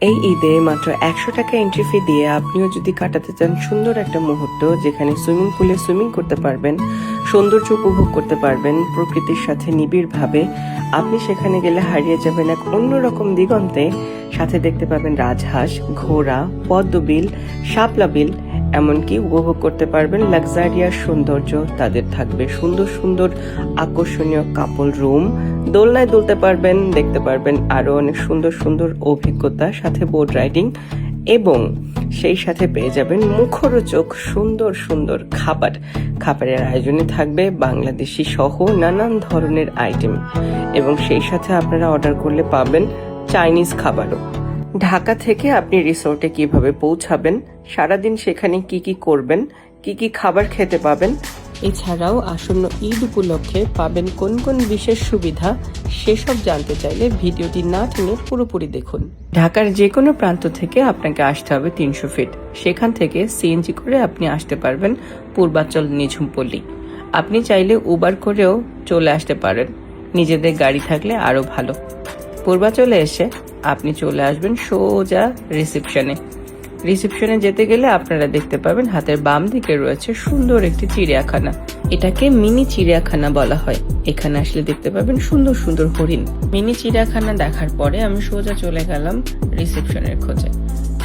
এই ঈদে মাত্র 100 টাকা এন্ট্রি ফি দিয়ে আপনিও যদি কাটাতে চান সুন্দর একটা মুহূর্ত, যেখানে সুইমিং পুলে সুইমিং করতে পারবেন, সৌন্দর্য উপভোগ করতে পারবেন প্রকৃতির সাথে নিবিড়ভাবে, আপনি সেখানে গেলে হারিয়ে যাবেন এক অন্যরকম দিগন্তে। সাথে দেখতে পাবেন রাজহাঁস, ঘোড়া, পদ্মবিল, শাপলা বিল, এমনকি উপভোগ করতে পারবেন লাক্সারিয়াস সৌন্দর্য। তাদের থাকবে সুন্দর সুন্দর আকর্ষণীয় কাপল রুম, দোলনায় দুলতে পারবেন, দেখতে পারবেন আরো অনেক সুন্দর সুন্দর অভিজ্ঞতা, সাথে বোট রাইডিং, এবং সেই সাথে পেয়ে যাবেন মুখরোচক সুন্দর সুন্দর খাবারের আয়োজনে থাকবে বাংলাদেশি সহ নানান ধরনের আইটেম, এবং সেই সাথে আপনারা অর্ডার করলে পাবেন চাইনিজ খাবারও। ঢাকা থেকে আপনি রিসোর্টে কিভাবে পৌঁছাবেন, সারাদিন সেখানে কি কি করবেন, কি কি খাবার খেতে পাবেন, এছাড়াও আসন্ন ঈদ উপলক্ষে পাবেন কোন কোন বিশেষ সুবিধা, সেসব জানতে চাইলে ভিডিওটি না টেনে পুরোপুরি দেখুন। ঢাকার যে কোনো প্রান্ত থেকে আপনাকে আসতে হবে 300 ফিট। সেখান থেকে সিএনজি করে আপনি আসতে পারবেন পূর্বাচল নিঝুমপল্লী। আপনি চাইলে উবার করেও চলে আসতে পারেন, নিজেদের গাড়ি থাকলে আরো ভালো। পূর্বাচলে এসে আপনি চলে আসবেন সোজা রিসেপশনে যেতে গেলে আপনারা দেখতে পাবেন হাতের বাম দিকে রয়েছে সুন্দর একটি চিড়িয়াখানা। এটাকে মিনি চিড়িয়াখানা বলা হয়। এখানে আসলে দেখতে পাবেন সুন্দর সুন্দর হরিণ। মিনি চিড়িয়াখানা দেখার পরে আমি সোজা চলে গেলাম রিসেপশনের খোঁজে।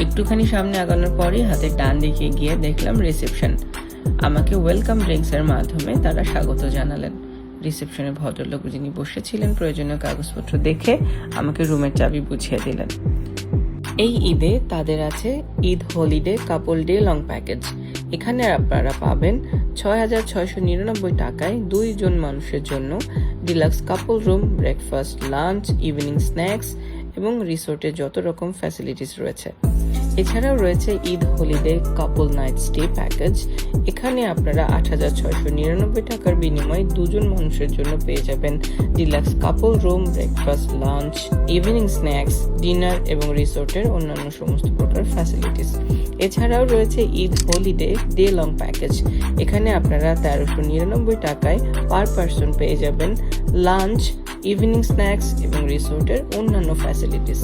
একটুখানি সামনে আগানোর পরে হাতের ডান দিকে গিয়ে দেখলাম রিসেপশন। আমাকে ওয়েলকাম ড্রিঙ্কস এর মাধ্যমে তারা স্বাগত জানালেন। রিসেপশনে ভদ্রলোক যিনি বসেছিলেন প্রয়োজনীয় কাগজপত্র দেখে আমাকে রুমের চাবি বুঝিয়ে দিলেন। এই ঈদে তাদের আছে ঈদ হলিডে কাপল ডে লং প্যাকেজ। এখানে আপনারা পাবেন 6,699 টাকায় 2 জন মানুষের জন্য ডিলাক্স কাপল room, breakfast, lunch, evening snacks এবং রিসোর্টে যত রকম ফ্যাসিলিটিস রয়েছে। এছাড়াও রয়েছে ঈদ হলিডে কাপল নাইট স্টে প্যাকেজ। এখানে আপনারা 8,699 টাকার বিনিময়ে 2 জন মানুষের জন্য পেয়ে যাবেন ডিলাক্স কাপল room, breakfast, lunch, evening snacks, dinner এবং রিসোর্টের অন্যান্য সমস্ত প্রকার ফ্যাসিলিটিস। এছাড়াও রয়েছে Eid holiday day long package. এখানে আপনারা 1,399 টাকায় পার পারসন পেয়ে যাবেন লাঞ্চ, ইভিনিং স্ন্যাক্স এবং রিসোর্টের অন্যান্য ফ্যাসিলিটিস।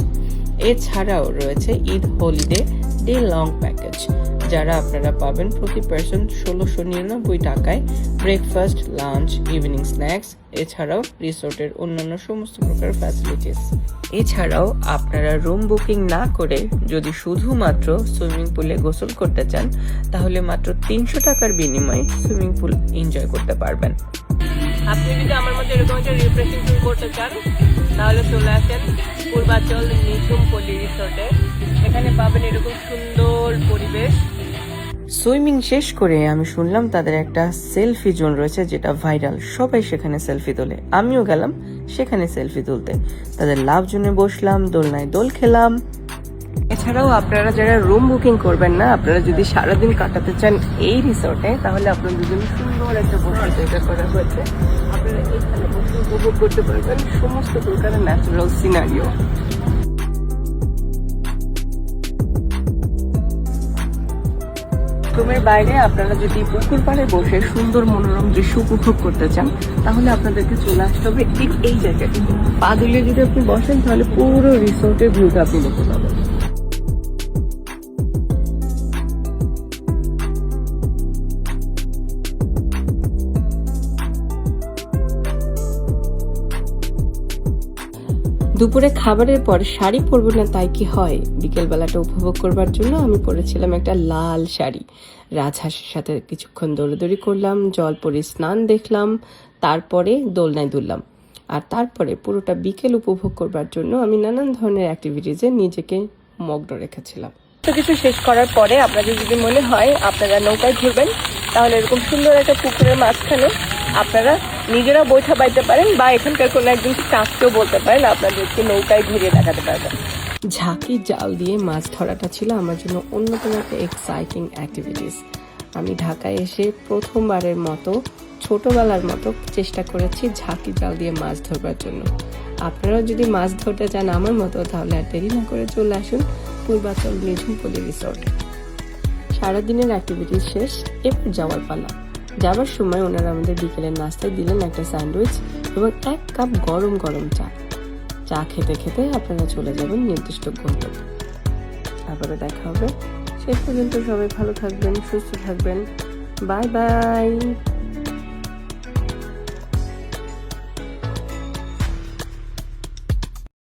এছাড়াও রয়েছে Eid holiday day long package, যারা আপনারা পাবেন প্রতি পারসন 1,699 টাকায় ব্রেকফাস্ট, লাঞ্চ, ইভিনিং স্ন্যাক্স, এছাড়াও রিসোর্টের অন্যান্য সমস্ত প্রকার ফ্যাসিলিটিস। এছাড়াও আপনারা রুম বুকিং না করে যদি শুধুমাত্র সুইমিং পুলে গোসল করতে চান, তাহলে মাত্র 300 টাকার বিনিময়ে সুইমিং পুল এনজয় করতে পারবেন। আপনি যদি আমার মতো এরকম একটা রিফ্রেশিং ফিল করতে চান, তাহলে চলে আসেন পূর্বাচল নিঝুমপল্লী রিসোর্টে। এখানে পাবেন এরকম সুন্দর পরিবেশ। সুইমিং শেষ করে আমি শুনলাম তাদের একটা সেলফি জোন রয়েছে, যেটা ভাইরাল। সবাই সেখানে সেলফি তোলে, আমিও গেলাম সেখানে সেলফি তুলতে। তাদের লাভ জোনে বসলাম, দোলনায় দোল খেলাম। এছাড়াও আপনারা যারা রুম বুকিং করবেন না, আপনারা যদি সারাদিন কাটাতে চান এই রিসোর্টে, তাহলে আপনাদের জন্য সুন্দর একটা বসার জায়গা করা হয়েছে। আপনারা এখানে বসে উপভোগ করতে পারবেন সমস্ত প্রকারের ন্যাচারাল সিনারিও। রুমের বাইরে আপনারা যদি পুকুর পাড়ে বসে সুন্দর মনোরম দৃশ্য উপভোগ করতে চান, তাহলে আপনাদেরকে চলে আসতে হবে ঠিক এই জায়গাটিতে। পা দুলিয়ে যদি আপনি বসেন, তাহলে পুরো রিসোর্টের ভিউটা আপনি দেখতে পাবেন। দুপুরে খাবারের পর শাড়ি পরবো না তাই কি হয়, বিকেল বেলাটা উপভোগ করবার জন্য আমি পরেছিলাম একটা লাল শাড়ি। রাজহাঁসের সাথে কিছুক্ষণ দৌড়াদৌড়ি করলাম, জলপরি স্নান দেখলাম, তারপরে দোলনায় দুললাম। আর তারপরে পুরোটা বিকেল উপভোগ করবার জন্য আমি নানান ধরনের অ্যাক্টিভিটিসে নিজেকে মগ্ন রেখেছিলাম। কিছু শেষ করার পরে আপনাদের যদি মনে হয় আপনারা নৌকায় ঘুরবেন, তাহলে এরকম সুন্দর একটা পুকুরের মাঝখানে আপনারা নিজেরা বৈঠা বাইতে পারেন, বা এখানকার কোনো একজনকে টাকতেও বলতে পারেন, আপনাদেরকে নৌকায় ঘুরিয়ে দেখাতে পারবেন। ঝাঁকি জাল দিয়ে মাছ ধরাটা ছিল আমার জন্য অন্যতম একটা এক্সাইটিং অ্যাক্টিভিটিস। আমি ঢাকায় এসে প্রথমবারের মতো ছোটবেলার মতো চেষ্টা করেছি ঝাঁকি জাল দিয়ে মাছ ধরবার জন্য। আপনারাও যদি মাছ ধরতে চান আমার মতো, তাহলে আর দেরি না করে চলে আসুন পূর্বাচল নিঝুমপল্লী রিসোর্ট। সারাদিনের অ্যাক্টিভিটিস শেষ, এবার যাওয়ার পালা। যাবার সময় ওনারা আমাদের বিকেলের নাস্তায় দিলেন একটা স্যান্ডউইচ এবং 1 কাপ গরম গরম চা। চা খেতে খেতে আপনারা চলে যাবেন নির্দিষ্ট গন্তব্যে। আবারও দেখা হবে। শেষ পর্যন্ত সবাই ভালো থাকবেন, সুস্থ থাকবেন। Bye bye.